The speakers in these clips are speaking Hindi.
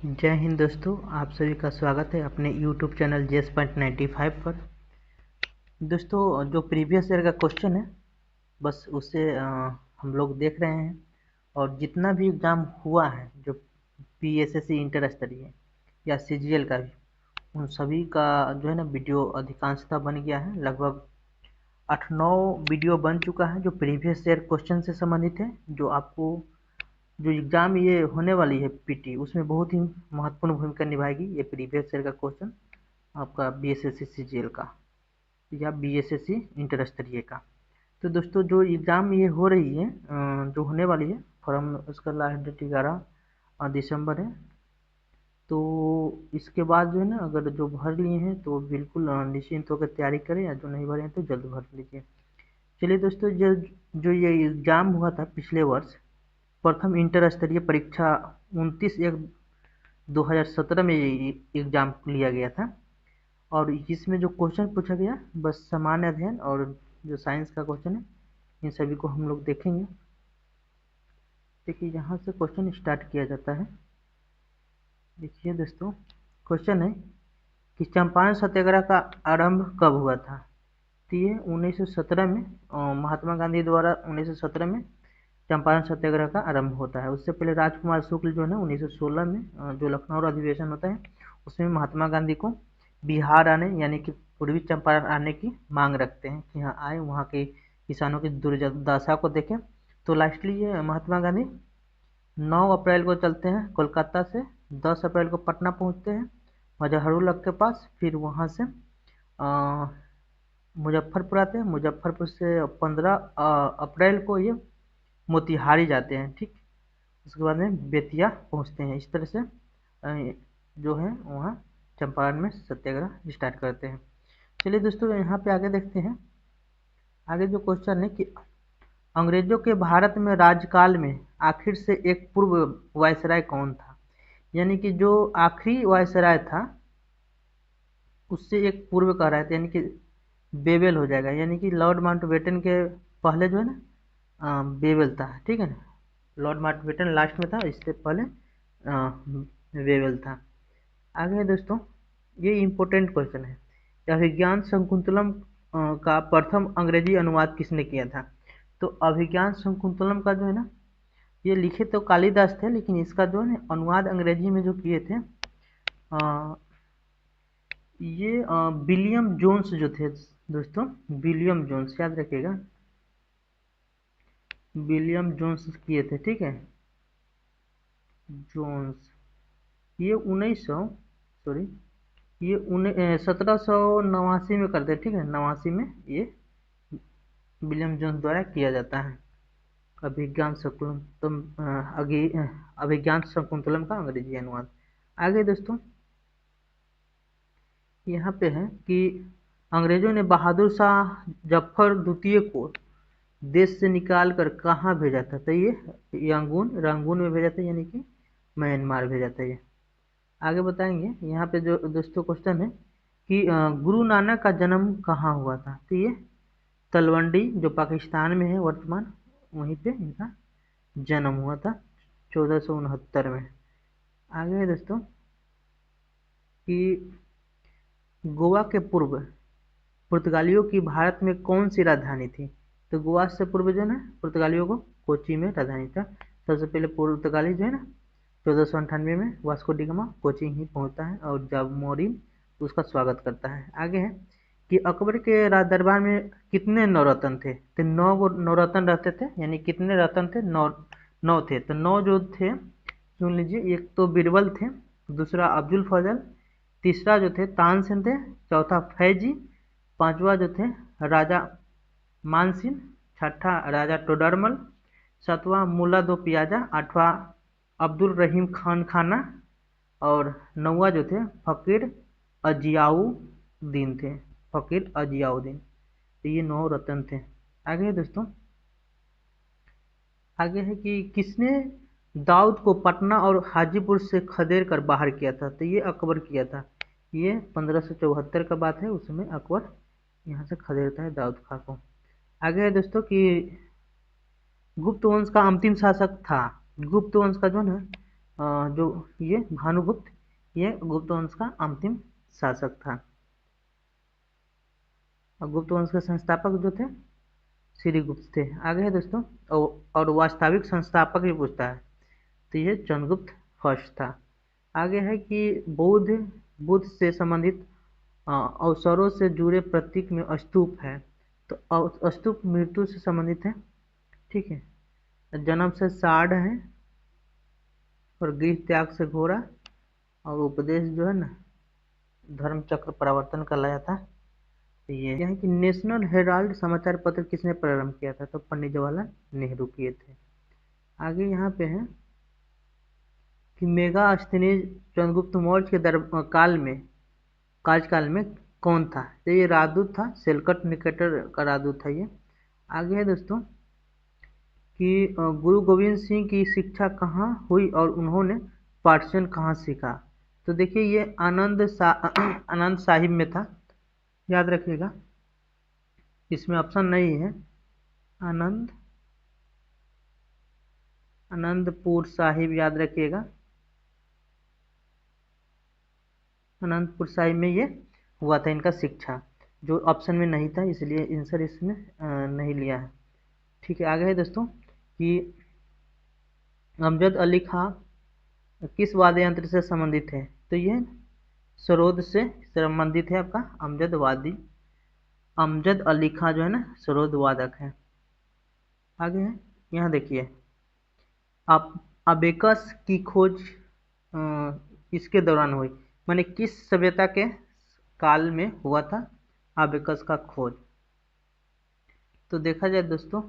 जय हिंद दोस्तों, आप सभी का स्वागत है अपने YouTube चैनल JS.95 पर। दोस्तों, जो प्रीवियस ईयर का क्वेश्चन है बस उसे हम लोग देख रहे हैं। और जितना भी एग्ज़ाम हुआ है जो PSSC इंटर स्तरीय या CGL का भी, उन सभी का जो है ना वीडियो अधिकांशतः बन गया है। लगभग 8-9 वीडियो बन चुका है जो प्रीवियस ईयर क्वेश्चन से संबंधित है, जो आपको जो एग्ज़ाम ये होने वाली है PT, उसमें बहुत ही महत्वपूर्ण भूमिका निभाएगी। ये प्रीवियस ईयर का क्वेश्चन आपका BSSC CGL का या BSSC इंटर स्तरीय का। तो दोस्तों, जो एग्ज़ाम ये हो रही है, जो होने वाली है, फॉर्म उसका लास्ट डेट 11 दिसंबर है। तो इसके बाद जो है ना, अगर जो भर लिए हैं तो बिल्कुल निश्चिंत होकर तैयारी करें, या जो नहीं भरे हैं तो जल्द भर लीजिए। चलिए दोस्तों, जो जो ये एग्ज़ाम हुआ था पिछले वर्ष, प्रथम इंटर स्तरीय परीक्षा 29/1/2017 में ये एग्ज़ाम लिया गया था। और इसमें जो क्वेश्चन पूछा गया, बस सामान्य अध्ययन और जो साइंस का क्वेश्चन है, इन सभी को हम लोग देखेंगे। देखिए, यहाँ से क्वेश्चन स्टार्ट किया जाता है। देखिए दोस्तों, क्वेश्चन है कि चंपारण सत्याग्रह का आरंभ कब हुआ था। तो ये 1917 में महात्मा गांधी द्वारा 1917 में चंपारण सत्याग्रह का आरंभ होता है। उससे पहले राजकुमार शुक्ल जो है ना 1916 में जो लखनऊ अधिवेशन होता है, उसमें महात्मा गांधी को बिहार आने यानी कि पूर्वी चंपारण आने की मांग रखते हैं कि यहाँ आए, वहाँ के किसानों की दुर्दशा को देखें। तो लास्टली ये महात्मा गांधी 9 अप्रैल को चलते हैं कोलकाता से, 10 अप्रैल को पटना पहुँचते हैं मजहरूलक के पास। फिर वहाँ से मुजफ्फरपुर आते हैं। मुजफ्फरपुर से 15 अप्रैल को ये मोतिहारी जाते हैं, ठीक। उसके बाद में बेतिया पहुंचते हैं। इस तरह से जो है वहाँ चंपारण में सत्याग्रह स्टार्ट करते हैं। चलिए दोस्तों, यहाँ पे आगे देखते हैं। आगे जो क्वेश्चन है कि अंग्रेजों के भारत में राज्यकाल में आखिर से एक पूर्व वायसराय कौन था। यानी कि जो आखिरी वायसराय था उससे एक पूर्व का रहा था, यानी कि बेबल हो जाएगा। यानी कि लॉर्ड माउंटबेटन के पहले जो है ना बेबल था, ठीक है ना। लॉर्ड माउंटबेटन लास्ट में था, इससे पहले बेबल था। आगे है दोस्तों, ये इम्पोर्टेंट क्वेश्चन है कि अभिज्ञान शकुंतलम का प्रथम अंग्रेजी अनुवाद किसने किया था। तो अभिज्ञान शकुंतलम का जो है ना, ये लिखे तो कालिदास थे, लेकिन इसका जो है ना अनुवाद अंग्रेजी में जो किए थे ये विलियम जोन्स जो थे दोस्तों। विलियम जोन्स, याद रखिएगा, विलियम जोन्स किए थे, ठीक है। जोन्स ये 1789 में करते हैं, ठीक है। 89 में ये विलियम जोन्स द्वारा किया जाता है अभिज्ञान शकुंतलम अभिज्ञान शकुंतलम का अंग्रेजी अनुवाद। आगे दोस्तों, यहाँ पे है कि अंग्रेजों ने बहादुर शाह जफर द्वितीय को देश से निकाल कर कहाँ भेजा था। तो ये रंगून में भेजा था, यानी कि म्यांमार भेजा था ये। आगे बताएंगे। यहाँ पे जो दोस्तों क्वेश्चन है कि गुरु नानक का जन्म कहाँ हुआ था। तो ये तलवंडी जो पाकिस्तान में है वर्तमान, वहीं पे इनका जन्म हुआ था 1469 में। आगे है दोस्तों कि गोवा के पूर्व पुर्तगालियों की भारत में कौन सी राजधानी थी। तो गोवा से पूर्व जो है ना पुर्तगालियों को कोची में राजधानी था। सबसे पहले पुर्तगाली जो है ना 1498 में वास्को डी गामा कोची ही पहुंचता है और जब मोरिन उसका स्वागत करता है। आगे है कि अकबर के राज दरबार में कितने नवरत्न थे। तो 9 नवरत्न रहते थे, यानी कितने रत्न थे, 9 थे। तो 9 जो थे सुन लीजिए। एक तो बीरबल थे, दूसरा अब्दुल फजल, तीसरा जो थे तानसेन थे, चौथा फैजी, पांचवा जो थे राजा मानसिंह, छठा राजा टोडरमल, सातवां मुल्ला दो पियाजा, आठवां अब्दुल रहीम खान खाना, और नौवा जो थे फकीर अजियाउद्दीन थे। फकीर अजियाउद्दीन। तो ये 9 रत्न थे। आगे है दोस्तों, आगे है कि किसने दाऊद को पटना और हाजीपुर से खदेड़ कर बाहर किया था। तो ये अकबर किया था। ये 1574 का बात है, उसमें अकबर यहाँ से खदेड़ता है दाऊद खां को। आगे है दोस्तों कि गुप्त वंश का अंतिम शासक था। गुप्त वंश का जो है जो ये भानुगुप्त, ये गुप्त वंश का अंतिम शासक था। और गुप्त वंश के संस्थापक जो थे श्रीगुप्त थे। आगे है दोस्तों, और वास्तविक संस्थापक भी पूछता है, तो ये चंद्रगुप्त फर्स्ट था। आगे है कि बुद्ध से संबंधित अवसरों से जुड़े प्रतीक में स्तूप है। तो स्तूप मृत्यु से संबंधित है, ठीक है। जन्म से साढ़ है, और गृह त्याग से घोड़ा, और उपदेश जो है ना धर्म चक्र परिवर्तन का लाया था। ये है कि नेशनल हेराल्ड समाचार पत्र किसने प्रारंभ किया था, तो पंडित जवाहरलाल नेहरू किए थे। आगे यहाँ पे है कि मेगास्थनीज चंद्रगुप्त मौर्य के कार्यकाल में कौन था, तो ये राजदूत था, सेलकट निकेटर का राजदूत था ये। आगे है दोस्तों कि गुरु गोविंद सिंह की शिक्षा कहाँ हुई और उन्होंने पाठचन कहाँ सीखा, तो देखिए ये आनंद साहिब में था, याद रखिएगा, इसमें ऑप्शन नहीं है। आनंदपुर साहिब, याद रखिएगा, आनंदपुर साहिब में ये हुआ था इनका शिक्षा, जो ऑप्शन में नहीं था, इसलिए आंसर इसमें नहीं लिया है, ठीक है। आगे है दोस्तों कि अमजद अली खां किस वाद्य यंत्र से संबंधित है, तो ये सरोद से संबंधित है आपका अमजद अली खां जो है ना सरोद वादक है। आगे है, यहाँ देखिए, आप अबेकस की खोज इसके दौरान हुई, माने किस सभ्यता के काल में हुआ था अबेकस का खोज, तो देखा जाए दोस्तों,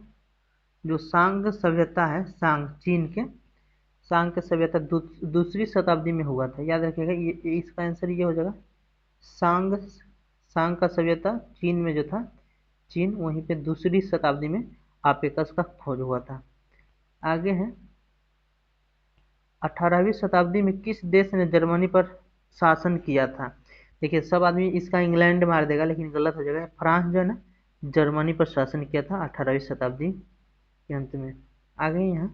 जो सांग सभ्यता है, सांग सभ्यता दूसरी शताब्दी में हुआ था, याद रखिएगा, ये इसका आंसर ये हो जाएगा। सांग का सभ्यता चीन में जो था, चीन, वहीं पे दूसरी शताब्दी में अबेकस का खोज हुआ था। आगे है, 18वीं शताब्दी में किस देश ने जर्मनी पर शासन किया था, देखिए सब आदमी इसका इंग्लैंड मार देगा, लेकिन गलत हो जाएगा, फ्रांस जो है ना जर्मनी पर शासन किया था 18वीं शताब्दी के अंत में। आगे यहाँ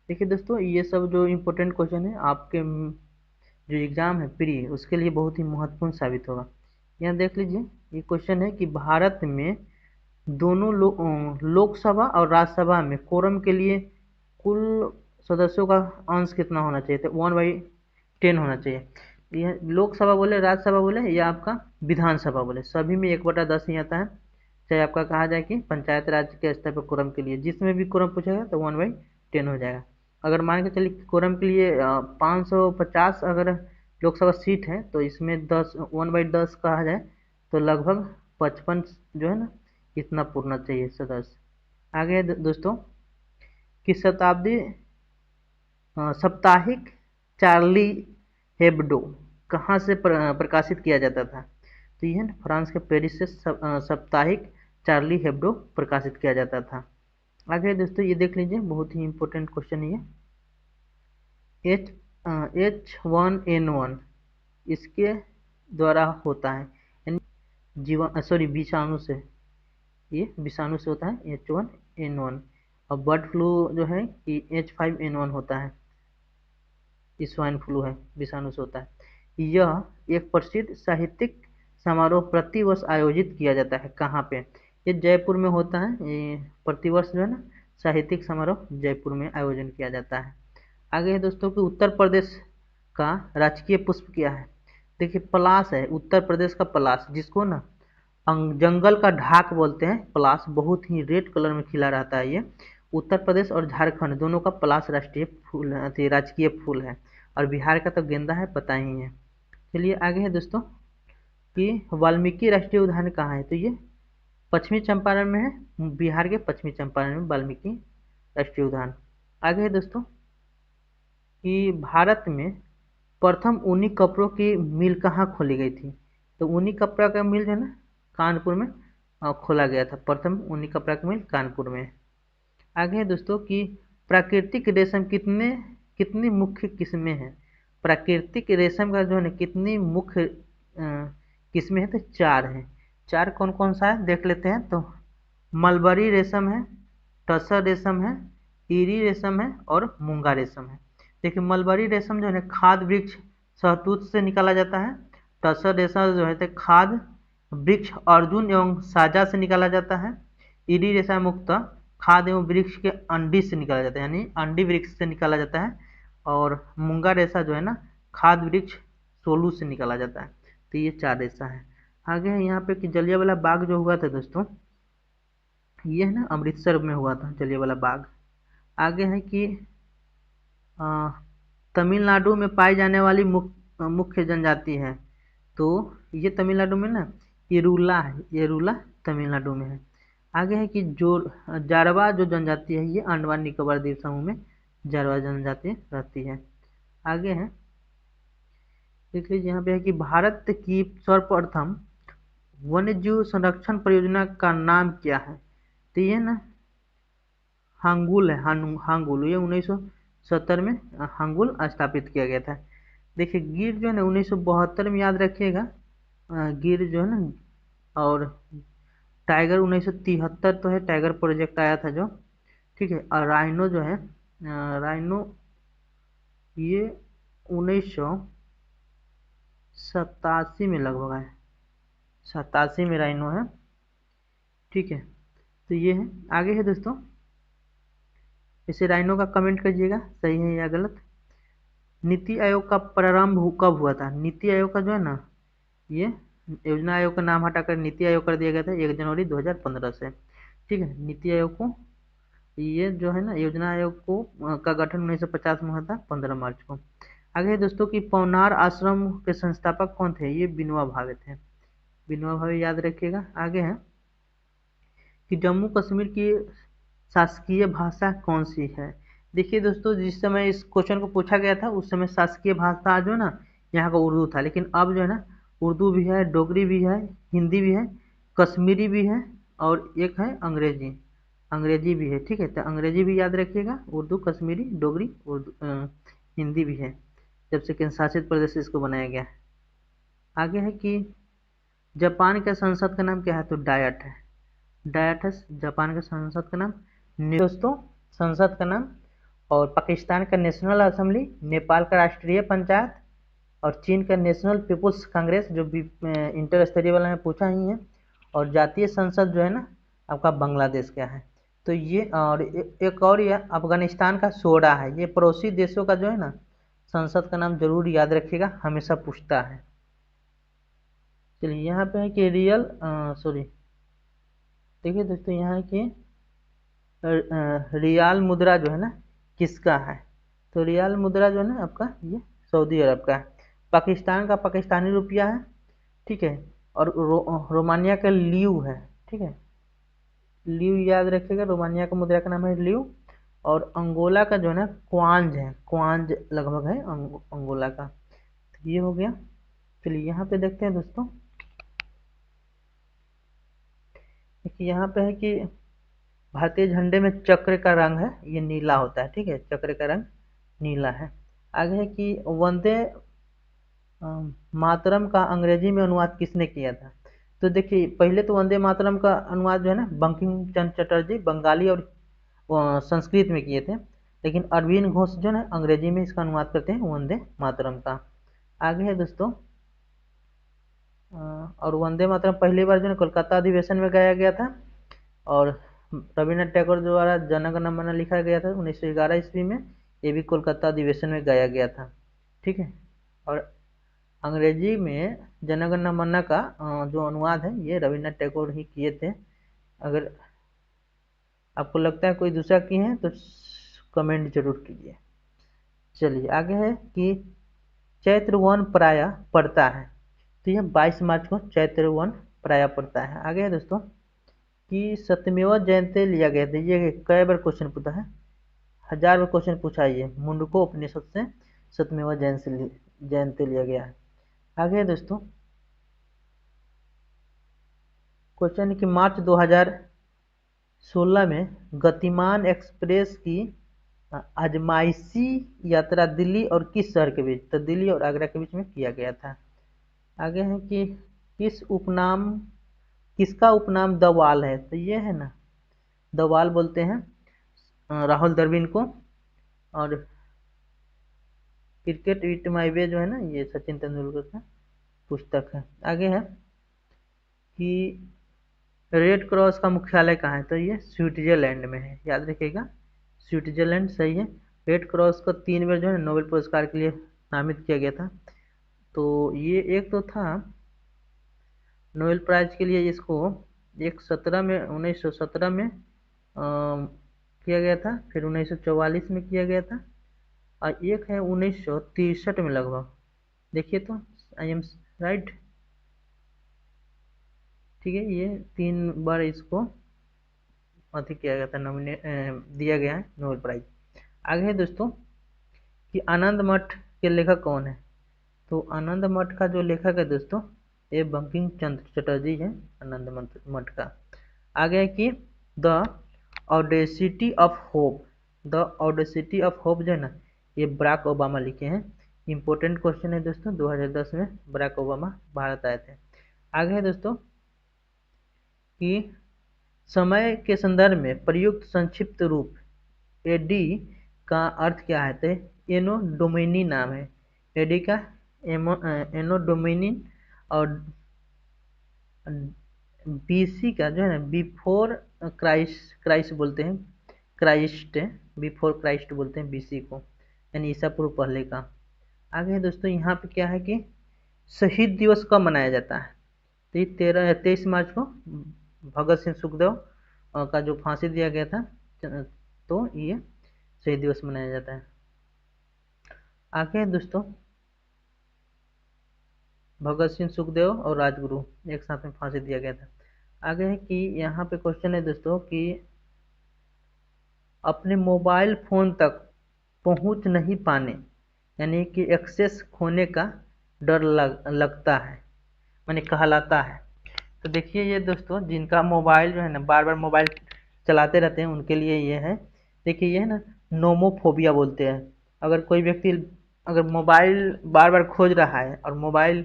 देखिए दोस्तों, ये सब जो इम्पोर्टेंट क्वेश्चन है आपके जो एग्जाम है प्री, उसके लिए बहुत ही महत्वपूर्ण साबित होगा। यहाँ देख लीजिए, ये क्वेश्चन है कि भारत में दोनों लोकसभा और राज्यसभा में कोरम के लिए कुल सदस्यों का अंश कितना होना चाहिए, तो 1/10 होना चाहिए। यह लोकसभा बोले, राज्यसभा बोले, या आपका विधानसभा बोले, सभी में 1/10 ही आता है। चाहे आपका कहा जाए कि पंचायत राज के स्तर पर कोरम के लिए जिसमें भी कोरम पूछेगा तो 1/10 हो जाएगा। अगर मान के चलिए कोरम के लिए 550 अगर लोकसभा सीट है, तो इसमें 1/10 कहा जाए तो लगभग 55 जो है ना इतना पूर्णा चाहिए सदस्य। आगे है दोस्तों कि साप्ताहिक चार्ली हेब्डो कहाँ से प्रकाशित किया जाता था, तो यह फ्रांस के पेरिस से साप्ताहिक चार्ली हेब्डो प्रकाशित किया जाता था। आगे दोस्तों ये देख लीजिए, बहुत ही इंपॉर्टेंट क्वेश्चन है ये, H1N1 इसके द्वारा होता है, यानी विषाणु से, ये विषाणु से होता है H1N1। और बर्ड फ्लू जो है कि H5N1 होता है, स्वाइन फ्लू है, विषाणु से होता है। यह एक प्रसिद्ध साहित्यिक समारोह प्रतिवर्ष आयोजित किया जाता है, कहाँ पे, ये जयपुर में होता है, ये प्रतिवर्ष जो है ना साहित्यिक समारोह जयपुर में आयोजन किया जाता है। आगे है दोस्तों कि उत्तर प्रदेश का राजकीय पुष्प क्या है, देखिए पलाश है, उत्तर प्रदेश का पलाश, जिसको ना जंगल का ढाक बोलते हैं, पलाश बहुत ही रेड कलर में खिला रहता है। ये उत्तर प्रदेश और झारखंड दोनों का पलाश राष्ट्रीय फूल राजकीय फूल है, और बिहार का तो गेंदा है, पता ही है। चलिए आगे है दोस्तों कि वाल्मीकि राष्ट्रीय उद्यान कहाँ है, तो ये पश्चिमी चंपारण में है, बिहार के पश्चिमी चंपारण में वाल्मीकि राष्ट्रीय उद्यान। आगे है दोस्तों कि भारत में प्रथम ऊनी कपड़ों की मिल कहाँ खोली गई थी, तो ऊनी कपड़ा का मिल जो है ना कानपुर में खोला गया था, प्रथम ऊनी कपड़ा का मिल कानपुर में। आगे है दोस्तों कि प्राकृतिक रेशम कितनी मुख्य किस्में हैं, प्राकृतिक रेशम का जो है ना कितनी मुख्य किस्में हैं, तो 4 हैं। 4 कौन कौन सा है देख लेते हैं, तो मलबरी रेशम है, टसर रेशम है, ईरी रेशम है, और मूंगा रेशम है। देखिए मलबरी रेशम जो है ना खाद्य वृक्ष शहतूत से निकाला जाता है। तसर रेशम जो है तो खाद्य वृक्ष अर्जुन एवं साजा से निकाला जाता है। ईडी रेशम मुक्तः खाद्य एवं वृक्ष के अंडी से निकाला जाता है, यानी अंडी वृक्ष से निकाला जाता है। और मूंगा रेशा जो है ना खाद्य वृक्ष सोलू से निकाला जाता है। तो ये 4 रेशा है। आगे है यहाँ पे कि जलियांवाला बाग जो हुआ था दोस्तों, ये है ना अमृतसर में हुआ था जलियांवाला बाग। आगे है कि तमिलनाडु में पाई जाने वाली मुख्य जनजाति है, तो ये तमिलनाडु में ना येरुला है, येरुला तमिलनाडु में है। आगे है कि जो जारवा जो जनजाति है ये अंडमान निकोबार द्वीप समूह में जारवा जनजाति रहती है। आगे है देख लीजिए यहाँ पे है कि भारत की सर्वप्रथम वन्यजीव संरक्षण परियोजना का नाम क्या है। तो ये ना हांगुल है, हांगुल। ये 1970 में हांगुल स्थापित किया गया था। देखिए गिर जो है ना 1972 में याद रखिएगा, गिर जो है ना। और टाइगर 1973 तो है, टाइगर प्रोजेक्ट आया था जो, ठीक है। और राइनो जो है राइनो ये 1987 में लगभग है, 87 में राइनो है, ठीक है। तो ये है। आगे है दोस्तों, इसे राइनो का कमेंट करिएगा सही है या गलत। नीति आयोग का प्रारंभ कब हुआ था। नीति आयोग का जो है ना ये योजना आयोग का नाम हटाकर नीति आयोग कर दिया गया था 1 जनवरी 2015 से, ठीक है। नीति आयोग को ये जो है ना योजना आयोग को का गठन 1950 में हुआ था 15 मार्च को। आगे है दोस्तों कि पवनार आश्रम के संस्थापक कौन थे। ये विनोबा भावे थे, विनोबा भावे याद रखिएगा। आगे है कि जम्मू कश्मीर की शासकीय भाषा कौन सी है। देखिए दोस्तों जिस समय इस क्वेश्चन को पूछा गया था उस समय शासकीय भाषा जो है ना यहाँ का उर्दू था, लेकिन अब जो है ना उर्दू भी है, डोगरी भी है, हिंदी भी है, कश्मीरी भी है और एक है अंग्रेजी, अंग्रेजी भी है, ठीक है। तो अंग्रेजी भी याद रखिएगा, उर्दू, कश्मीरी, डोगरी, उर्दू हिंदी भी है, जब से केंद्र शासित प्रदेश इसको बनाया गया है। आगे है कि जापान के संसद का नाम क्या है। तो डायट है, डायट है जापान के संसद का नाम, दोस्तों संसद का नाम। और पाकिस्तान का नेशनल असेंबली, नेपाल का राष्ट्रीय पंचायत और चीन का नेशनल पीपुल्स कांग्रेस जो भी इंटर स्तरीय वाला में पूछा ही है। और जातीय संसद जो है ना आपका बांग्लादेश का है। तो ये और एक और ये अफगानिस्तान का सोडा है। ये पड़ोसी देशों का जो है ना संसद का नाम जरूर याद रखिएगा, हमेशा पूछता है। चलिए यहाँ पे है कि रियल सॉरी देखिए दोस्तों यहाँ है कि रियाल मुद्रा जो है ना किसका है। तो रियाल मुद्रा जो है ना आपका ये सऊदी अरब का है। पाकिस्तान का पाकिस्तानी रुपया है, ठीक है। और रोमानिया का ल्यू है, ठीक है। ल्यू याद रखिएगा, रोमानिया का मुद्रा का नाम है ल्यू। और अंगोला का जो है ना क्वांज है, क्वांज लगभग है अंगोला का। तो ये हो गया। चलिए यहाँ पे देखते हैं दोस्तों, देखिए यहाँ पे है कि भारतीय झंडे में चक्र का रंग है ये नीला होता है, ठीक है। चक्र का रंग नीला है। आगे है कि वंदे मातरम का अंग्रेजी में अनुवाद किसने किया था। तो देखिए पहले तो वंदे मातरम का अनुवाद जो है ना बंकिम चंद्र चटर्जी बंगाली और संस्कृत में किए थे, लेकिन अरविंद घोष जो है अंग्रेजी में इसका अनुवाद करते हैं वंदे मातरम का। आगे है दोस्तों और वंदे मातरम पहली बार जो है कोलकाता अधिवेशन में गाया गया था। और रविन्द्रनाथ टैगोर द्वारा जन गण मन लिखा गया था 1911 ईस्वी में, ये भी कोलकाता अधिवेशन में गाया गया था, ठीक है। और अंग्रेजी में जन गण मन का जो अनुवाद है ये रविन्द्रनाथ टैगोर ही किए थे। अगर आपको लगता है कोई दूसरा किए हैं तो कमेंट जरूर कीजिए। चलिए आगे है कि चैत्र वन प्राय पड़ता है। तो यह 22 मार्च को चैत्र वन प्राय पड़ता है। आगे है दोस्तों कि सत्यमेव जयंती लिया गया था। ये कई बार क्वेश्चन पूछा है, 1000 बार क्वेश्चन पूछा है। ये मुंडको उपनिषद से सत्यमेव जयंती लिया गया है। आगे है दोस्तों क्वेश्चन कि मार्च 2016 में गतिमान एक्सप्रेस की आजमाइशी यात्रा दिल्ली और किस शहर के बीच। तो दिल्ली और आगरा के बीच में किया गया था। आगे है कि किसका उपनाम द वाल है। तो ये है ना द वाल बोलते हैं राहुल द्रविड़ को। और क्रिकेट इट माई वे जो है ना, ये सचिन तेंदुलकर का पुस्तक है। आगे है कि रेड क्रॉस का मुख्यालय कहाँ है, तो ये स्विट्जरलैंड में है, याद रखिएगा, स्विट्जरलैंड सही है। रेड क्रॉस को 3 बार जो है नोबेल पुरस्कार के लिए नामित किया गया था। तो ये एक तो था नोबेल प्राइज के लिए, इसको एक 1917 में किया गया था, फिर 1944 में किया गया था, और एक है 1963 में लगभग। देखिए तो आई एम राइट, ठीक है। ये 3 बार इसको अधिक किया गया था, दिया गया है नोबेल प्राइज। आगे है दोस्तों कि आनंद मठ के लेखक कौन है, तो आनंद मठ का जो लेखक है दोस्तों, ये बंकिम चंद्र चटर्जी है, आनंद मठ का। आगे है कि the audacity of hope, the audacity of hope जो है ना, ये बराक ओबामा लिखे हैं। इंपॉर्टेंट क्वेश्चन है दोस्तों, 2010 में बराक ओबामा भारत आए थे। आगे है दोस्तों कि समय के संदर्भ में प्रयुक्त संक्षिप्त रूप एडी का अर्थ क्या है, तो एनो डोमिनी नाम है एडी का, एनो डोमिनी, और बीसी का जो है ना बिफोर क्राइस्ट बोलते हैं, क्राइस्ट बिफोर क्राइस्ट बोलते हैं बीसी को, यानी ईसा पूर्व पहले का। आगे है दोस्तों यहाँ पे क्या है कि शहीद दिवस कब मनाया जाता है, तो ये 23 मार्च को भगत सिंह सुखदेव का जो फांसी दिया गया था, तो ये शहीद दिवस मनाया जाता है। आगे है दोस्तों भगत सिंह सुखदेव और राजगुरु एक साथ में फांसी दिया गया था। आगे है कि यहाँ पे क्वेश्चन है दोस्तों कि अपने मोबाइल फोन तक पहुँच नहीं पाने, यानी कि एक्सेस खोने का डर लगता है, माने कहलाता है। तो देखिए ये दोस्तों जिनका मोबाइल जो है ना बार बार मोबाइल चलाते रहते हैं, उनके लिए ये है। देखिए ये है ना नोमोफोबिया बोलते हैं। अगर कोई व्यक्ति अगर मोबाइल बार बार खोज रहा है और मोबाइल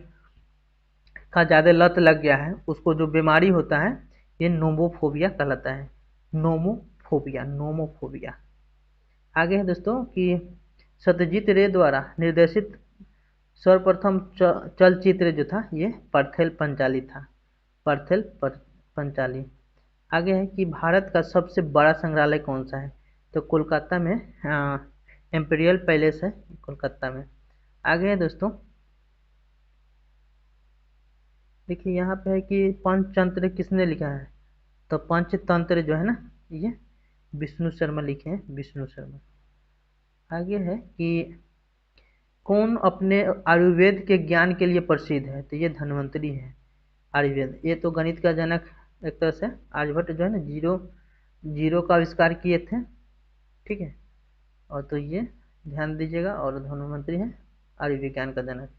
का ज़्यादा लत लग गया है, उसको जो बीमारी होता है ये नोमोफोबिया कहलाता है, नोमोफोबिया, नोमोफोबिया। आगे है दोस्तों कि सत्यजीत रे द्वारा निर्देशित सर्वप्रथम चलचित्र जो था ये पर्थेल पंचाली था, पर्थेल पंचाली। आगे है कि भारत का सबसे बड़ा संग्रहालय कौन सा है, तो कोलकाता में एम्पीरियल पैलेस है कोलकाता में। आगे है दोस्तों देखिए यहाँ पे है कि पंचतंत्र किसने लिखा है, तो पंचतंत्र जो है ना ये विष्णु शर्मा लिखे हैं, विष्णु शर्मा। आगे है कि कौन अपने आयुर्वेद के ज्ञान के लिए प्रसिद्ध है, तो ये धन्वंतरी है आयुर्वेद। ये तो गणित का जनक एक तरह से आर्यभट्ट जो है ना जीरो का आविष्कार किए थे, ठीक है। और तो ये ध्यान दीजिएगा, और धन्वंतरी है आयुर्विज्ञान का जनक।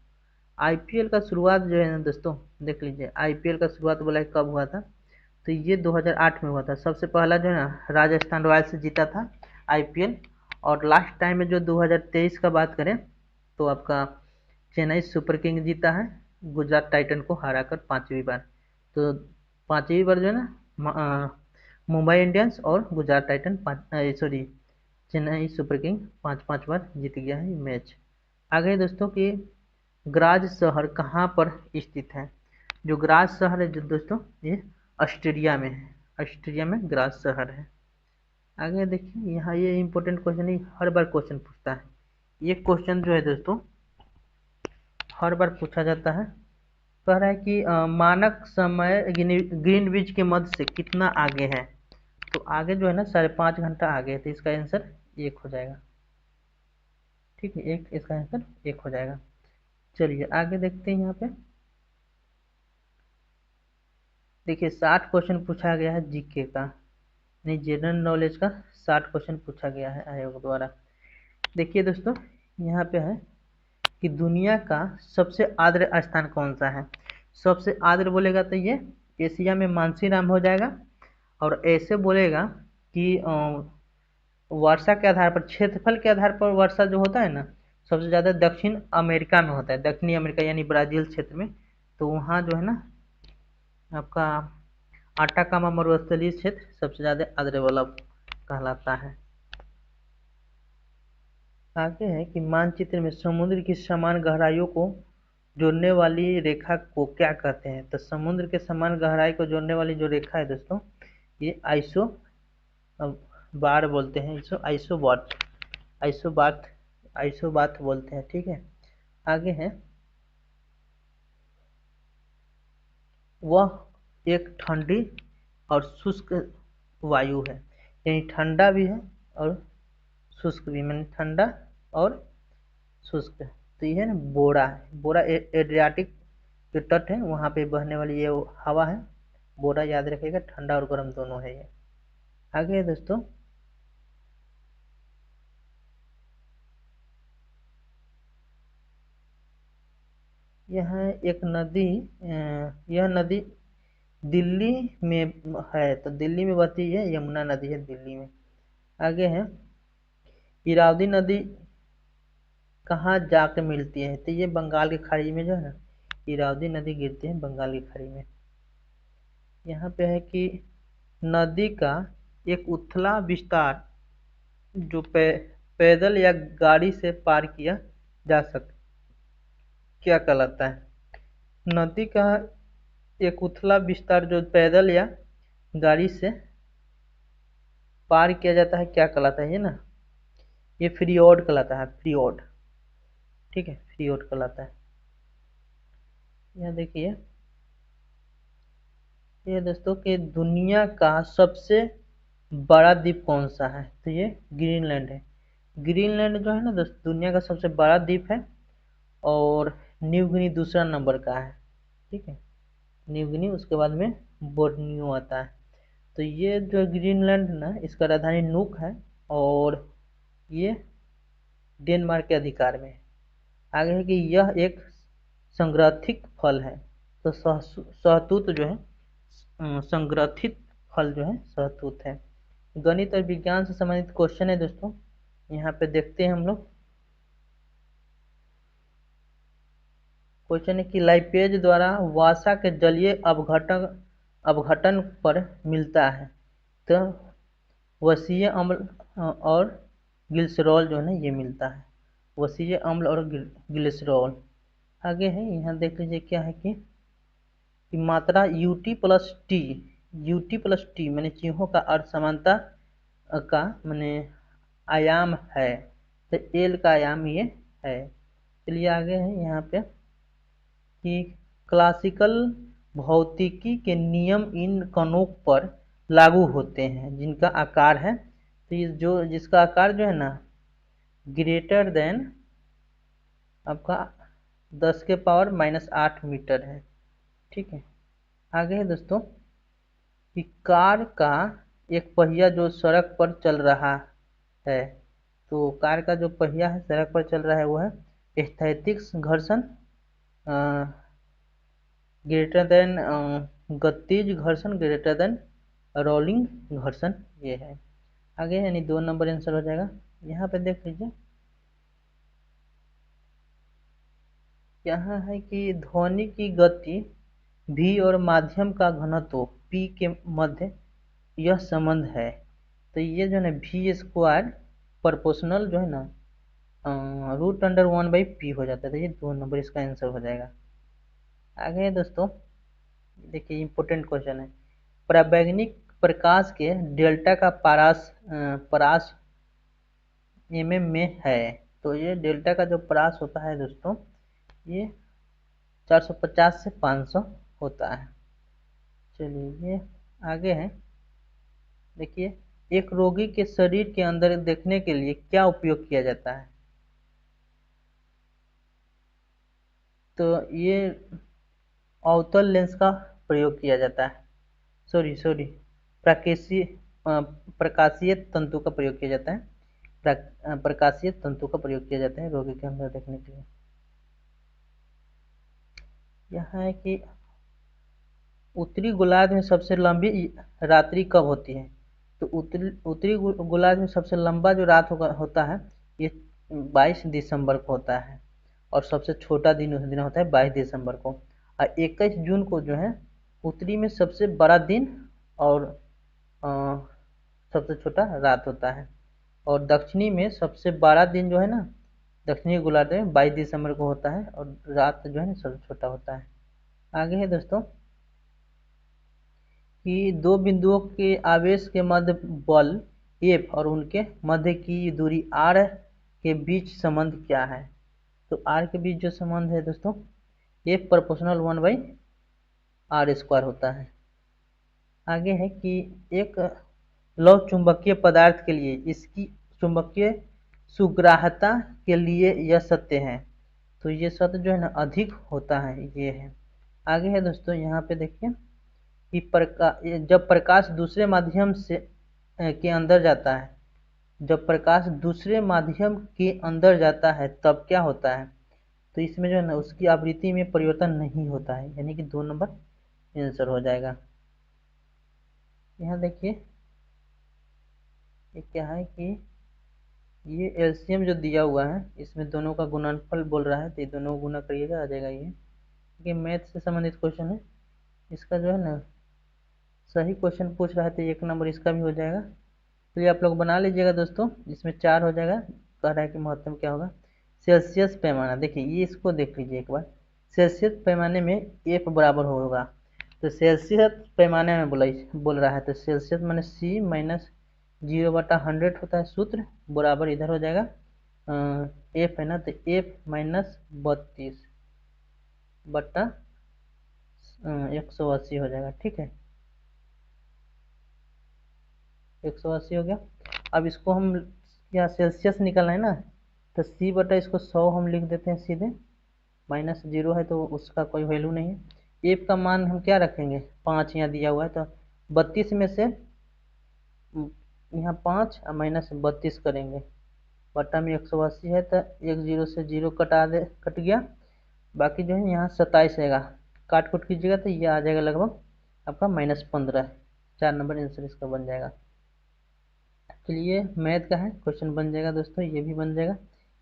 आईपीएल का शुरुआत जो है ना दोस्तों देख लीजिए, आईपीएल का शुरुआत बोला है कब हुआ था, तो ये 2008 में हुआ था। सबसे पहला जो है ना राजस्थान रॉयल्स से जीता था आईपीएल, और लास्ट टाइम में जो 2023 का बात करें तो आपका चेन्नई सुपर किंग जीता है गुजरात टाइटन को हराकर 5वीं बार। तो 5वीं बार जो है ना मुंबई इंडियंस और Gujarat Titan Chennai super king 5 बार जीत गया है मैच। आगे दोस्तों कि ग्राज शहर कहाँ पर स्थित है, जो ग्राज शहर है जो दोस्तों ये ऑस्ट्रेलिया में है, ऑस्ट्रेलिया में ग्राज शहर है। आगे देखिए यहाँ ये इंपॉर्टेंट क्वेश्चन है, हर बार क्वेश्चन पूछता है। ये क्वेश्चन जो है दोस्तों हर बार पूछा जाता है। कह रहा है कि मानक समय ग्रीनविच के मध्य से कितना आगे है, तो आगे जो है ना 5.5 घंटा आगे है, तो इसका आंसर 1 हो जाएगा, ठीक है, इसका आंसर 1 हो जाएगा। चलिए आगे देखते हैं यहाँ पे। देखिए 60 क्वेश्चन पूछा गया है जीके का, यानी जनरल नॉलेज का 60 क्वेश्चन पूछा गया है आयोग द्वारा। देखिए दोस्तों यहाँ पे है कि दुनिया का सबसे आर्द्र स्थान कौन सा है। सबसे आर्द्र बोलेगा तो ये एशिया में मानसीराम हो जाएगा, और ऐसे बोलेगा कि वर्षा के आधार पर, क्षेत्रफल के आधार पर वर्षा जो होता है ना सबसे ज़्यादा दक्षिण अमेरिका में होता है, दक्षिणी अमेरिका यानी ब्राज़ील क्षेत्र में। तो वहाँ जो है ना आपका आटाकामा मरुस्थलीय क्षेत्र सबसे ज़्यादा आर्द्र वाला कहलाता है। आगे है कि मानचित्र में समुद्र की समान गहराइयों को जोड़ने वाली रेखा को क्या कहते हैं? तो समुद्र के समान गहराई को जोड़ने वाली जो रेखा है दोस्तों, ये आइसो बार बोलते हैं, इसको आइसोबाट आइसोबाट आइसोबात बोलते हैं। ठीक है, आगे है वह एक ठंडी और शुष्क वायु है, यानी ठंडा भी है और शुष्क भी, मैंने ठंडा और शुष्क। तो ये है ना बोरा है, बोरा एड्रियाटिक जो तट है वहाँ पे बहने वाली ये हवा है। बोरा याद रखिएगा, ठंडा और गर्म दोनों है ये। आगे है दोस्तों, यह एक नदी, यह नदी दिल्ली में है, तो दिल्ली में बहती है, यमुना नदी है दिल्ली में। आगे है इरावदी नदी कहाँ जाकर मिलती है? तो ये बंगाल की खाड़ी में जो है ना इरावदी नदी गिरती है, बंगाल की खाड़ी में। यहाँ पे है कि नदी का एक उथला विस्तार जो पैदल या गाड़ी से पार किया जा सकता क्या कहलाता है? नदी का एक उथला विस्तार जो पैदल या गाड़ी से पार किया जाता है क्या कहलाता है? ये ना ये फ्रियोड कहलाता है, फ्रियोड। ठीक है, फ्रियोड कहलाता है। यह देखिए, ये दोस्तों कि दुनिया का सबसे बड़ा द्वीप कौन सा है? तो ये ग्रीनलैंड है। ग्रीनलैंड जो है ना दोस्तों दुनिया का सबसे बड़ा द्वीप है, और न्यू गिनी दूसरा नंबर का है। ठीक है, न्यू गिनी, उसके बाद में बोर्नियो आता है। तो ये जो ग्रीनलैंड ना इसका राजधानी नूक है, और ये डेनमार्क के अधिकार में है। आगे है कि यह एक संग्रथित फल है, तो सहतूत जो है संग्रथित फल जो है सहतूत है। गणित और विज्ञान से संबंधित क्वेश्चन है दोस्तों, यहाँ पे देखते हैं हम लोग। क्वेश्चन है कि लाइपेज द्वारा वसा के जलीय अपघटन पर मिलता है, तो वसीय अम्ल और ग्लिसरॉल जो है ना ये मिलता है, वसीय अम्ल और ग्लिसरॉल। आगे है, यहाँ देख लीजिए क्या है कि मात्रा UT+T मैंने चिन्हों का अर्थ समानता का मैंने आयाम है, तो एल का आयाम ये है। चलिए आगे है यहाँ पे कि क्लासिकल भौतिकी के नियम इन कणों पर लागू होते हैं जिनका आकार है, तो ये जो जिसका आकार जो है ना ग्रेटर देन आपका 10⁻⁻8 मीटर है। ठीक है, आगे है दोस्तों कि कार का एक पहिया जो सड़क पर चल रहा है, तो कार का जो पहिया है सड़क पर चल रहा है वो है स्थैतिक घर्षण ग्रेटर देन गतिज घर्षण ग्रेटर देन रोलिंग घर्षण, ये है। आगे यानी 2 नंबर आंसर हो जाएगा। यहाँ पे देख लीजिए, यहाँ है कि ध्वनि की गति v और माध्यम का घनत्व p के मध्य यह संबंध है, तो ये जो है ना v² प्रोपोर्शनल जो है ना √1/p हो जाता है, तो ये 2 नंबर इसका आंसर हो जाएगा। आगे दोस्तों देखिए इम्पोर्टेंट क्वेश्चन है, पराबैंगनी प्रकाश के डेल्टा का परास mm में है, तो ये डेल्टा का जो परास होता है दोस्तों ये 450 से 500 होता है। चलिए ये आगे है, देखिए एक रोगी के शरीर के अंदर देखने के लिए क्या उपयोग किया जाता है? तो ये अवतल लेंस का प्रयोग किया जाता है, सॉरी प्रकाशीय तंतु का प्रयोग किया जाता है, प्रकाशीय तंतु का प्रयोग किया जाता है रोगी के अंदर देखने के लिए। यह है कि उत्तरी गोलार्ध में सबसे लंबी रात्रि कब होती है? तो उत्तरी गोलार्ध में सबसे लंबा जो रात होता है ये 22 दिसंबर को होता है, और सबसे छोटा दिन उस दिन होता है 22 दिसंबर को, और 21 जून को जो है उत्तरी में सबसे बड़ा दिन और सबसे छोटा रात होता है। और दक्षिणी में सबसे बड़ा दिन जो है ना, दक्षिणी गोलार्ध में 22 दिसंबर को होता है, और रात जो है ना सबसे छोटा होता है। आगे है दोस्तों कि दो बिंदुओं के आवेश के मध्य बल F और उनके मध्य की दूरी R के बीच संबंध क्या है। तो R के बीच जो संबंध है दोस्तों, F प्रोपोर्शनल 1/r² होता है। आगे है कि एक लौह चुंबकीय पदार्थ के लिए इसकी चुंबकीय सुग्राह्यता के लिए यह सत्य है। तो ये सत्य जो है ना अधिक होता है, ये है। आगे है दोस्तों, यहाँ पे देखिए कि जब प्रकाश दूसरे माध्यम से के अंदर जाता है, जब प्रकाश दूसरे माध्यम के अंदर जाता है तब क्या होता है। तो इसमें जो है ना उसकी आवृत्ति में परिवर्तन नहीं होता है, यानी कि 2 नंबर आंसर हो जाएगा। यहाँ देखिए ये क्या है कि ये एलसीएम जो दिया हुआ है इसमें दोनों का गुणनफल बोल रहा है, तो ये दोनों को गुना करिएगा, आ जाएगा ये मैथ से संबंधित क्वेश्चन है। इसका जो है ना सही क्वेश्चन पूछ रहा है तो 1 नंबर इसका भी हो जाएगा। चलिए आप लोग बना लीजिएगा दोस्तों, इसमें 4 हो जाएगा। कह रहा है कि महत्तम क्या होगा, सेल्सियस पैमाना। देखिए ये इसको देख लीजिए एक बार, सेल्सियस पैमाने में F बराबर होगा, तो सेल्सियस पैमाने में बोल रहा है, तो सेल्सियस माने C माइनस 0/100 होता है सूत्र, बराबर इधर हो जाएगा F है ना, तो F माइनस 32/180 हो जाएगा। ठीक है, 180 हो गया। अब इसको हम यहाँ सेल्सियस निकालना है ना, तो C बटा इसको 100 हम लिख देते हैं सीधे, माइनस 0 है तो उसका कोई वैल्यू नहीं है। F का मान हम क्या रखेंगे, 5 यहाँ दिया हुआ है, तो 32 में से यहाँ 5 और माइनस 32 करेंगे, बटा में 180 है, तो 1 0 से 0 कट गया, बाकी जो है यहाँ 27 आएगा, काट कुट कीजिएगा तो ये आ जाएगा लगभग आपका -15। 4 नंबर आंसर इसका बन जाएगा। चलिए मैथ का है क्वेश्चन बन जाएगा दोस्तों, ये भी बन जाएगा,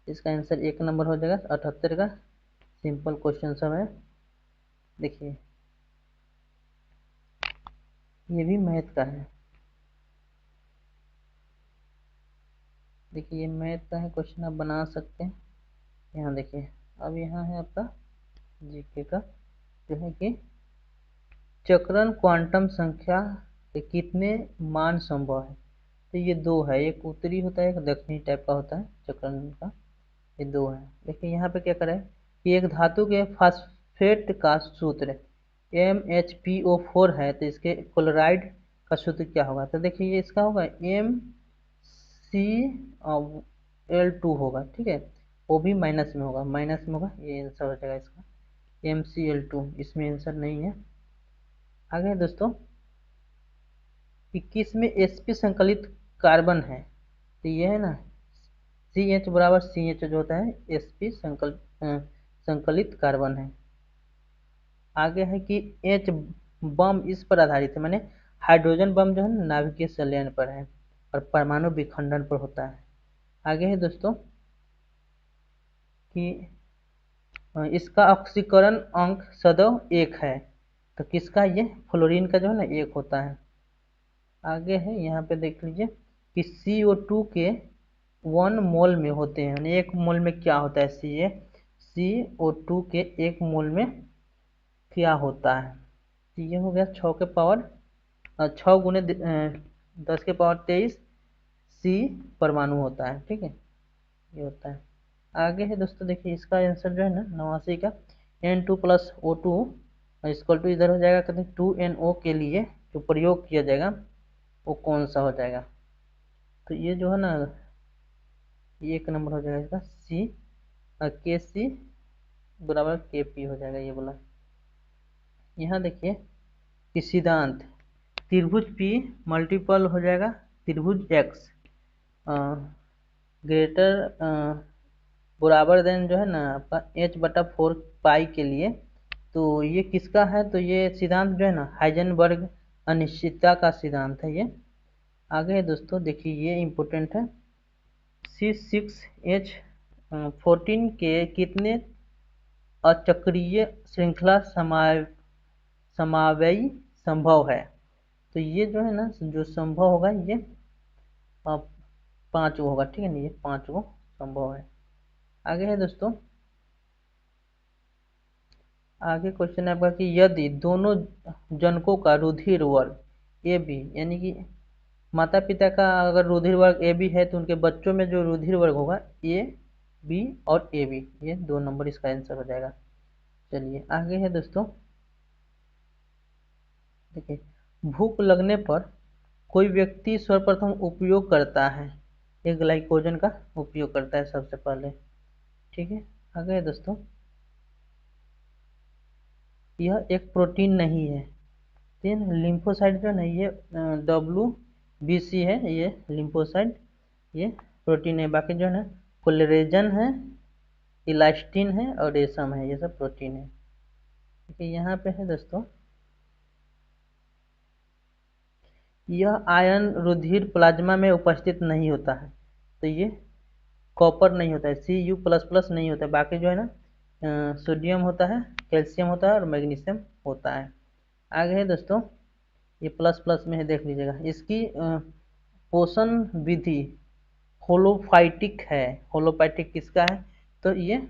इसका आंसर 1 नंबर हो जाएगा 78 का। सिंपल क्वेश्चन सब है, देखिए ये भी मैथ का है। देखिए ये मैथ का है क्वेश्चन, आप बना सकते हैं। यहाँ देखिए अब यहाँ है आपका जीके का, जो है कि चक्रण क्वांटम संख्या के कितने मान संभव है। तो ये 2 है, एक उत्तरी होता है एक दक्षिणी टाइप का होता है चक्रण का, ये 2 है। देखिए यहाँ पे क्या करें कि एक धातु के फास्फेट का सूत्र MHPO4 है, तो इसके क्लोराइड का सूत्र क्या होगा। तो देखिए ये इसका होगा MCl2 होगा, ठीक है, वो भी माइनस में होगा, ये आंसर हो जाएगा इसका MCl2, इसमें आंसर नहीं है। आगे दोस्तों कि किस में sp संकलित कार्बन है, तो ये है ना CH बराबर CH जो होता है sp संकलित कार्बन है। आगे है कि H बम इस पर आधारित है, माने हाइड्रोजन बम जो है नाभिकीय संलयन पर है और परमाणु विखंडन पर होता है। आगे है दोस्तों कि इसका ऑक्सीकरण अंक सदैव 1 है, तो किसका, ये फ्लोरीन का जो है ना 1 होता है। आगे है यहाँ पे देख लीजिए कि CO2 के 1 मोल में होते हैं, यानी 1 मोल में क्या होता है, CO2 के 1 मोल में क्या होता है। तो ये हो गया 6 के पावर 6 गुने 10 के पावर 23 C परमाणु होता है, ठीक है, ये होता है। आगे है दोस्तों देखिए इसका आंसर जो है ना 89 का N2 + O2 इक्वल टू इधर हो जाएगा, कहते हैं 2NO के लिए जो प्रयोग किया जाएगा वो कौन सा हो जाएगा। तो ये जो है ना ये 1 नंबर हो जाएगा इसका KC बराबर KP हो जाएगा, ये बोला। यहाँ देखिए कि सिद्धांत त्रिभुज P मल्टीपल हो जाएगा त्रिभुज X ग्रेटर बराबर देन जो है ना आपका H/4 पाई के लिए, तो ये किसका है, तो ये सिद्धांत जो है ना हाइजेनबर्ग अनिश्चितता का सिद्धांत है ये। आगे है दोस्तों देखिए ये इम्पोर्टेंट है, C6H14 के कितने अचक्रीय श्रृंखला समावयी संभव है। तो ये जो है ना जो संभव होगा ये 5 गो होगा, ठीक है ना, ये 5 गो संभव है। आगे है दोस्तों, आगे क्वेश्चन है आपका कि यदि दोनों जनकों का रुधिर वर्ग ए बी, यानी कि माता पिता का अगर रुधिर वर्ग ए बी है तो उनके बच्चों में जो रुधिर वर्ग होगा ए बी और ए बी, ये 2 नंबर इसका आंसर हो जाएगा। चलिए आगे है दोस्तों, देखिए भूख लगने पर कोई व्यक्ति सर्वप्रथम उपयोग करता है, ये ग्लाइकोजन का उपयोग करता है सबसे पहले, ठीक है। आगे है दोस्तों, यह एक प्रोटीन नहीं है, तीन लिम्फोसाइट जो है ना, ये WBC है, ये लिम्फोसाइट, ये प्रोटीन है। बाकी जो है ना कोलेजन है, इलास्टिन है और रेशम है, ये सब प्रोटीन है, ठीक है। यहाँ पे है दोस्तों, यह आयन रुधिर प्लाज्मा में उपस्थित नहीं होता है, तो ये कॉपर नहीं होता है, Cu++ नहीं होता है। बाकी जो है ना सोडियम होता है, कैल्शियम होता है और मैग्नीशियम होता है। आगे है दोस्तों, ये प्लस प्लस में है, देख लीजिएगा। इसकी पोषण विधि होलोफाइटिक है। होलोफाइटिक किसका है, तो ये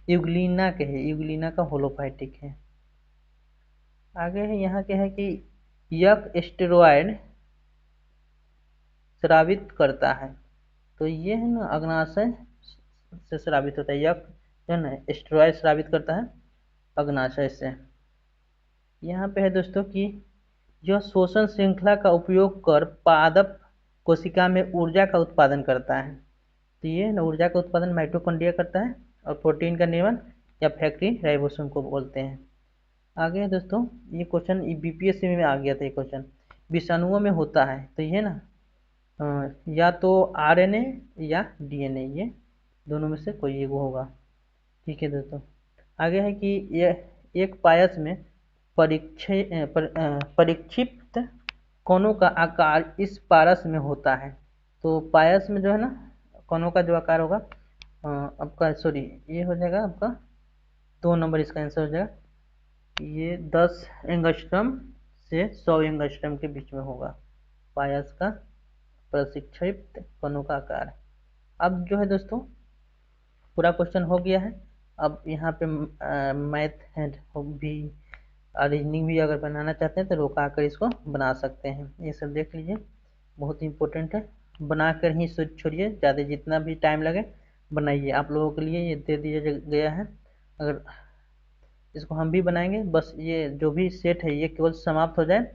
यूग्लिना के है, यूग्लिना का होलोफाइटिक है। आगे है, यहाँ क्या है कि यक स्टेरॉयड स्रावित करता है, तो ये है ना अग्नाशय से स्रावित होता है, यक जो है ना स्टेरॉयड स्रावित करता है अग्नाशय से। यहाँ पे है दोस्तों कि यह शोषण श्रृंखला का उपयोग कर पादप कोशिका में ऊर्जा का उत्पादन करता है, तो ये ना ऊर्जा का उत्पादन माइटोकॉन्ड्रिया करता है और प्रोटीन का निर्माण या फैक्ट्री राइबोसोम को बोलते हैं। आगे है दोस्तों, ये क्वेश्चन बीपीएससी में आ गया था, ये क्वेश्चन विषाणुओं में होता है, तो ये ना या तो RNA या DNA, ये दोनों में से कोई एक होगा, ठीक है दोस्तों। आगे है कि यह एक पायस में परीक्षिप्त कोनों का आकार इस पारस में होता है, तो पायस में जो है ना कोनों का जो आकार होगा आपका, सॉरी ये हो जाएगा आपका 2 नंबर इसका आंसर हो जाएगा, ये 10 एंगस्ट्रम से 100 एंगस्ट्रम के बीच में होगा पायस का प्रशिक्षिप्त कोनों का आकार। अब जो है दोस्तों पूरा क्वेश्चन हो गया है। अब यहाँ पे मैथ भी रीजनिंग भी अगर बनाना चाहते हैं तो रोका कर इसको बना सकते हैं, ये सब देख लीजिए, बहुत इंपॉर्टेंट है, बना कर ही छोड़िए, ज़्यादा जितना भी टाइम लगे बनाइए। आप लोगों के लिए ये दे दिया गया है, अगर इसको हम भी बनाएंगे, बस ये जो भी सेट है ये केवल समाप्त हो जाए,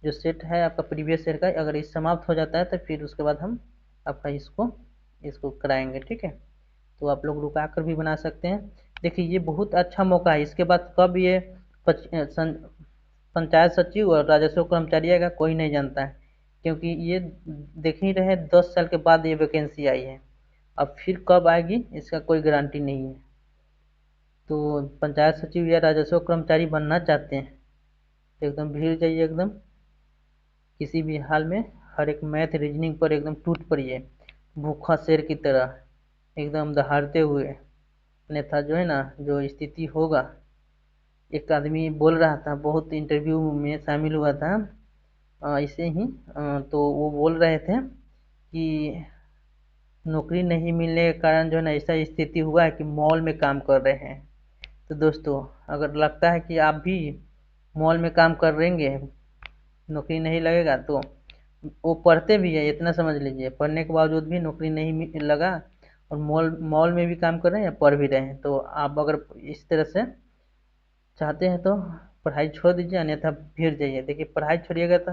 जो सेट है आपका प्रीवियस ईयर का, अगर ये समाप्त हो जाता है तो फिर उसके बाद हम आपका इसको कराएंगे, ठीक है। तो आप लोग रुका कर भी बना सकते हैं। देखिए ये बहुत अच्छा मौका है, इसके बाद कब ये पंचायत सचिव और राजस्व कर्मचारी आएगा कोई नहीं जानता है, क्योंकि ये देख ही रहे 10 साल के बाद ये वैकेंसी आई है, अब फिर कब आएगी इसका कोई गारंटी नहीं है। तो पंचायत सचिव या राजस्व कर्मचारी बनना चाहते हैं तो एकदम भीड़ जाइए, एकदम किसी भी हाल में हर एक मैथ रीजनिंग पर एकदम टूट पड़िए, भूखा शेर की तरह एकदम दहाड़ते हुए, अन्यथा जो है ना जो स्थिति होगा। एक आदमी बोल रहा था, बहुत इंटरव्यू में शामिल हुआ था ऐसे ही, तो वो बोल रहे थे कि नौकरी नहीं मिलने के कारण जो है ना ऐसा स्थिति हुआ है कि मॉल में काम कर रहे हैं। तो दोस्तों अगर लगता है कि आप भी मॉल में काम कर रहेंगे, नौकरी नहीं लगेगा, तो वो पढ़ते भी है, इतना समझ लीजिए, पढ़ने के बावजूद भी नौकरी नहीं लगा और मॉल में भी काम कर रहे हैं या पढ़ भी रहे हैं, तो आप अगर इस तरह से चाहते हैं तो पढ़ाई छोड़ दीजिए, अन्यथा फिर जाइए। देखिए पढ़ाई छोड़िएगा तो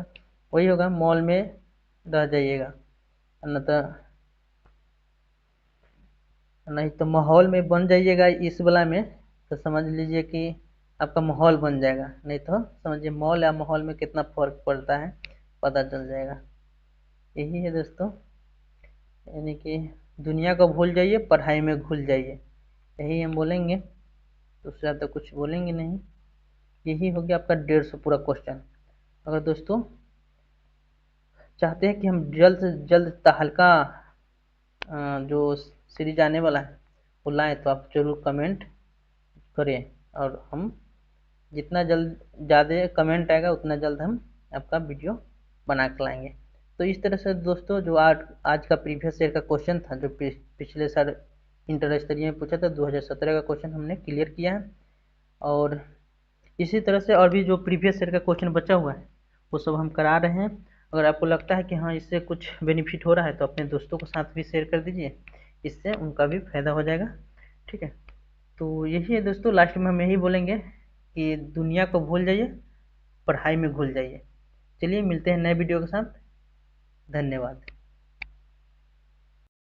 वही होगा, मॉल में रह जाइएगा, अन्यथा नहीं तो माहौल में बन जाइएगा इस वाला में, तो समझ लीजिए कि आपका माहौल बन जाएगा, नहीं तो समझिए मॉल या माहौल में कितना फर्क पड़ता है पता चल जाएगा। यही है दोस्तों, यानी कि दुनिया को भूल जाइए, पढ़ाई में घुल जाइए, यही हम बोलेंगे, तो उससे ज़्यादा कुछ बोलेंगे नहीं। यही हो गया आपका 150 पूरा क्वेश्चन। अगर दोस्तों चाहते हैं कि हम जल्द से जल्द तहलका जो सीरीज आने वाला है वो लाएँ, तो आप जरूर कमेंट करें, और हम जितना जल्द ज़्यादा कमेंट आएगा उतना जल्द हम आपका वीडियो बना कर लाएंगे। तो इस तरह से दोस्तों जो आज का प्रीवियस ईयर का क्वेश्चन था, जो पिछले साल इंटर स्तरीय में पूछा था 2017 का क्वेश्चन हमने क्लियर किया है। और इसी तरह से और भी जो प्रीवियस ईयर का क्वेश्चन बचा हुआ है वो सब हम करा रहे हैं। अगर आपको लगता है कि हाँ इससे कुछ बेनिफिट हो रहा है तो अपने दोस्तों के साथ भी शेयर कर दीजिए, इससे उनका भी फायदा हो जाएगा। ठीक है, तो यही है दोस्तों, लास्ट में हम यही बोलेंगे कि दुनिया को भूल जाइए, पढ़ाई में घुल जाइए। चलिए मिलते हैं नए वीडियो के साथ। धन्यवाद।